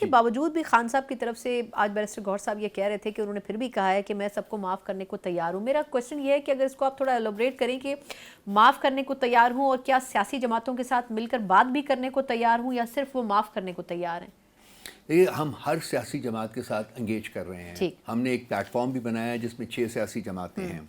کے باوجود بھی خان صاحب کی طرف سے آج بیرسٹر گوہر صاحب یہ کہہ رہے تھے کہ انہوں نے پھر بھی کہا ہے کہ میں سب کو معاف کرنے کو تیار ہوں. میرا کوشچن یہ ہے کہ اگر اس کو آپ تھوڑا ایلوبریٹ کریں کہ معاف کرنے کو تیار ہوں، اور کیا سیاسی جماعتوں کے ساتھ مل کر بات بھی کرنے کو تیار ہوں، یا صرف وہ معاف کرنے کو تیار ہیں؟ ہم ہر سیاسی جماعت کے ساتھ انگیج کر رہے ہیں. ہم نے ایک پلیٹ فارم بھی بنایا ہے جس میں 6 سیاسی جماعتیں ہیں،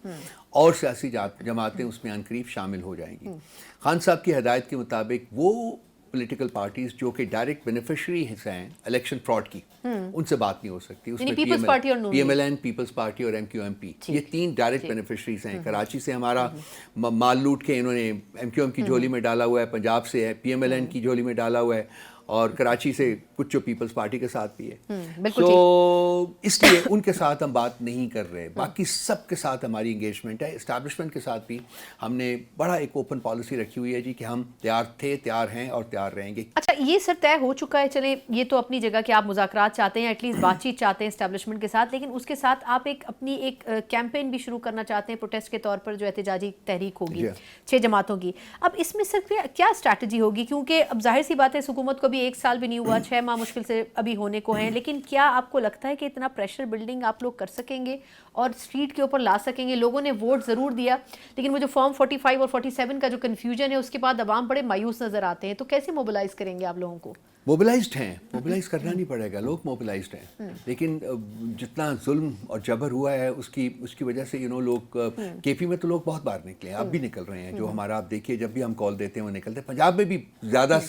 اور سیاسی جماعتیں اس میں عنقریب شامل ہو جائیں گی. خان صاحب کی ہدایت کے مطابق وہ پولیٹیکل پارٹیز جو کہ ڈائریکٹ بینیفیشریز ہیں الیکشن فراڈ کی، ان سے بات نہیں ہو سکتی. اس میں P M L N, Peoples Party اور MQMP، یہ 3 ڈائریکٹ بینیفیشریز ہیں. کراچی سے ہمارا مال لوٹ کے انہوں نے MQM کی جھولی میں ڈالا ہوا ہے، پنجاب سے ہے PMLN کی جھولی میں ڈالا ہوا ہے، اور کراچی سے کچھ جو پیپلز پارٹی کے ساتھ بھی ہے. تو اس لیے ان کے ساتھ ہم بات نہیں کر رہے. باقی سب کے ساتھ ہماری انگیجمنٹ ہے. اسٹیبلشمنٹ کے ساتھ بھی ہم نے بڑا ایک اوپن پالیسی رکھی ہوئی ہے جی، کہ ہم تیار تھے، تیار ہیں اور تیار رہیں گے. اچھا، یہ سر طے ہو چکا ہے، چلیں یہ تو اپنی جگہ کہ آپ مذاکرات چاہتے ہیں، ایٹ لیسٹ بات چیت چاہتے ہیں اسٹیبلشمنٹ کے ساتھ، لیکن اس کے ساتھ آپ اپنی ایک کیمپین بھی شروع کرنا چاہتے ہیں پروٹیسٹ کے طور پر، جو احتجاجی تحریک ہوگی 6 جماعتوں کی. اب اس میں سر کیا اسٹریٹجی ہوگی؟ کیونکہ اب ظاہر سی بات ہے حکومت کو بھی 1 سال بھی نہیں ہوا، 6 ماہ مشکل سے ابھی ہونے کو ہیں، لیکن کیا آپ کو لگتا ہے کہ اتنا پریشر بلڈنگ آپ لوگ کر سکیں گے اور اسٹریٹ کے اوپر لا سکیں گے؟ لوگوں نے ووٹ ضرور دیا، لیکن وہ جو فارم 45 اور 47 کا جو کنفیوژن ہے، اس کے بعد عوام بڑے مایوس نظر آتے ہیں. تو کیسے موبلائز کریں گے آپ لوگوں کو؟ موبلائزڈ ہیں، موبلائز کرنا نہیں پڑے گا، لوگ موبلائزڈ ہیں. لیکن جتنا ظلم اور جبر ہوا ہے اس کی وجہ سے لوگ KP میں تو لوگ بہت بار نکلے ہیں، اب بھی نکل رہے ہیں. جو ہمارا آپ دیکھیے جب بھی ہم کال دیتے ہیں وہ نکلتے ہیں. پنجاب میں بھی زیادہ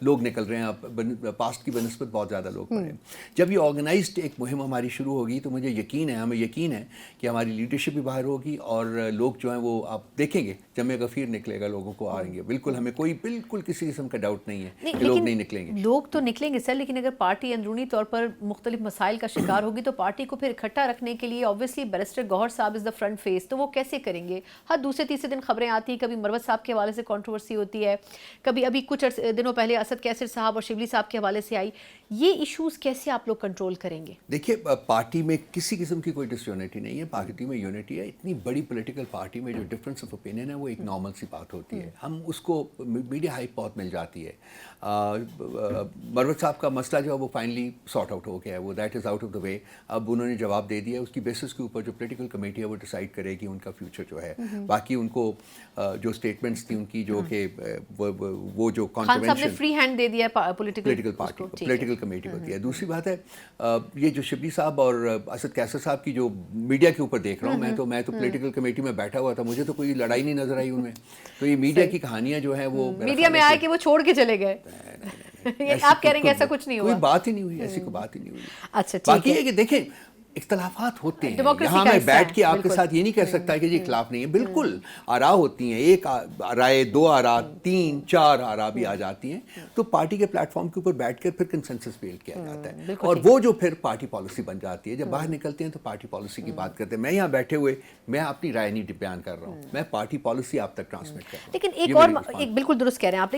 لوگ نکل رہے ہیں، پاسٹ کی بنسبت بہت زیادہ لوگ پڑے ہیں. جب یہ آرگنائزڈ ایک مہم ہماری شروع ہوگی تو مجھے یقین ہے، ہمیں یقین ہے کہ ہماری لیڈرشپ بھی باہر ہوگی، اور لوگ جو ہیں وہ آپ دیکھیں گے جمع غفیر نکلے گا، لوگوں کو آئیں گے. بالکل ہمیں بالکل کسی قسم کا ڈاؤٹ نہیں ہے کہ لوگ نہیں نکلیں گے. لوگ تو نکلیں گے سر، لیکن اگر پارٹی اندرونی طور پر مختلف مسائل کا شکار ہوگی تو پارٹی کو پھر اکٹھا رکھنے کے لیے اوبویسلی بیرسٹر گوہر صاحب از دا فرنٹ فیس. تو وہ کیسے کریں گے؟ ہر دوسرے تیسرے دن خبریں آتی ہیں، کبھی مروت صاحب کے حوالے سے کنٹروورسی ہوتی ہے، کبھی ابھی کچھ دنوں پہلے اسد کیسر صاحب اور شبلی صاحب کے حوالے سے آئی. یہ ایشوز کیسے آپ لوگ کنٹرول کریں گے؟ دیکھیے، پارٹی میں کسی قسم کی کوئی ڈس یونٹی نہیں ہے، پارٹی میں یونٹی ہے. اتنی بڑی پولیٹیکل پارٹی میں جو ڈفرینس آف اوپینین ہے وہ ایک نارمل سی بات ہوتی ہے. ہم اس کو میڈیا ہائپ بہت مل جاتی ہے. مروت صاحب کا مسئلہ جو ہے وہ فائنلی سارٹ آؤٹ ہو گیا ہے، وہ that is out of the way. اب انہوں نے جواب دے دیا، اس کی بیسس کے اوپر جو پولیٹیکل کمیٹی ہے وہ ڈیسائیڈ کرے گی ان کا فیوچر جو ہے. باقی ان کو جو اسٹیٹمنٹس تھیں ان کی، جو کہ وہ جو خان صاحب نے فری ہینڈ دے دیا پولیٹیکل پارٹی کو، پولیٹیکل کمیٹی کو دیا. دوسری بات ہے یہ جو شبلی صاحب اور اسد کیسر صاحب کی جو میڈیا کے اوپر دیکھ رہا ہوں میں تو پولیٹیکل کمیٹی میں بیٹھا ہوا تھا، مجھے تو کوئی لڑائی نہیں نظر آئی ان میں. تو یہ میڈیا کی کہانیاں جو ہیں وہ میڈیا میں آئے کہ وہ چھوڑ کے چلے گئے. آپ کہہ رہے ہیں کہ ایسا کچھ نہیں ہوا؟ کوئی بات ہی نہیں ہوئی، ایسی کوئی بات ہی نہیں ہوئی. اچھا، باقی یہ کہ دیکھیں اختلافات ہوتے ہیں، یہاں میں بیٹھ کے آپ کے ساتھ یہ نہیں کہہ سکتا کہ جی اختلاف نہیں ہے. بالکل آراء ہوتی ہیں، ایک رائے، 2 آراء، 3 4 آراء بھی آ جاتی ہیں. تو پارٹی کے پلیٹ فارم کے اوپر بیٹھ کر پھر کنسنسس بلڈ کیا جاتا ہے، اور وہ جو پھر پارٹی پالیسی بن جاتی ہے. جب باہر نکلتے ہیں تو پارٹی پالیسی کی بات کرتے ہیں. میں یہاں بیٹھے ہوئے میں اپنی رائے نہیں بیان کر رہا ہوں، میں پارٹی پالیسی آپ تک ٹرانسمٹ کر رہا ہوں. لیکن ایک اور بالکل درست کہہ رہے ہیں آپ.